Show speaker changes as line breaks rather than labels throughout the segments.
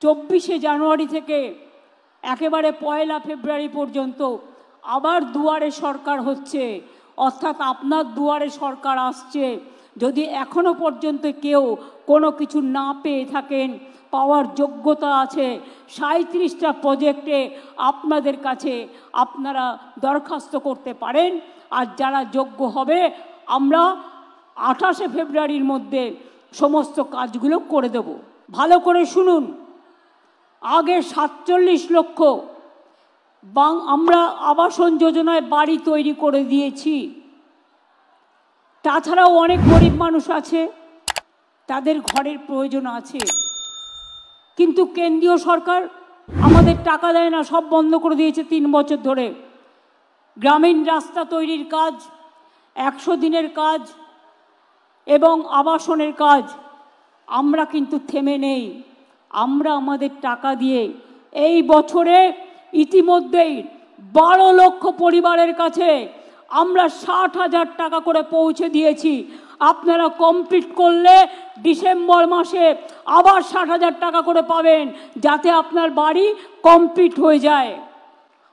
24শে জানুয়ারি থেকে একেবারে 1 ফেব্রুয়ারি পর্যন্ত আবার দুয়ারে সরকার হচ্ছে, অর্থাৎ আপনার দুয়ারে সরকার আসছে। যদি এখনো পর্যন্ত কেউ কোনো কিছু না পেয়ে থাকেন, পাওয়ার যোগ্যতা আছে, 37টা প্রজেক্টে আপনাদের কাছে আপনারা দরখাস্ত করতে পারেন। আর যারা যোগ্য হবে আমরা 28শে ফেব্রুয়ারির মধ্যে সমস্ত কাজগুলো করে দেব। ভালো করে শুনুন, আগে 47 লক্ষ আমরা আবাসন যোজনায় বাড়ি তৈরি করে দিয়েছি। তাছাড়াও অনেক গরিব মানুষ আছে, তাদের ঘরের প্রয়োজন আছে, কিন্তু কেন্দ্রীয় সরকার আমাদের টাকা দেয় না, সব বন্ধ করে দিয়েছে 3 বছর ধরে। গ্রামীণ রাস্তা তৈরির কাজ, 100 দিনের কাজ এবং আবাসনের কাজ আমরা কিন্তু থেমে নেই। আমরা আমাদের টাকা দিয়ে এই বছরে ইতিমধ্যেই 12 লক্ষ পরিবারের কাছে আমরা 60,000 টাকা করে পৌঁছে দিয়েছি। আপনারা কমপ্লিট করলে ডিসেম্বর মাসে আবার 60,000 টাকা করে পাবেন, যাতে আপনার বাড়ি কমপ্লিট হয়ে যায়।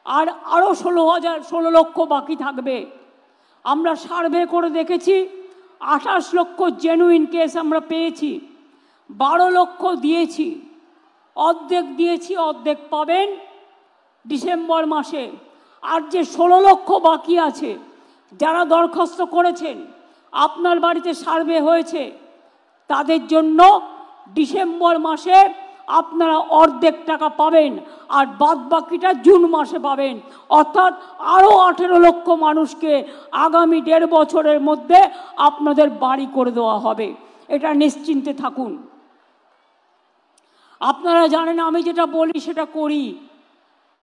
আর আরও 16 লক্ষ বাকি থাকবে। আমরা সার্ভে করে দেখেছি, 28 লক্ষ জেনুইন কেস আমরা পেয়েছি, 12 লক্ষ দিয়েছি, অর্ধেক দিয়েছি, অর্ধেক পাবেন ডিসেম্বর মাসে। আর যে 16 লক্ষ বাকি আছে, যারা দরখাস্ত করেছেন, আপনার বাড়িতে সার্ভে হয়েছে, তাদের জন্য ডিসেম্বর মাসে আপনারা অর্ধেক টাকা পাবেন, আর বাদ বাকিটা জুন মাসে পাবেন। অর্থাৎ আরও 18 লক্ষ মানুষকে আগামী 1.5 বছরের মধ্যে আপনাদের বাড়ি করে দেওয়া হবে। এটা নিশ্চিন্তে থাকুন। আপনারা জানেন আমি যেটা বলি সেটা করি।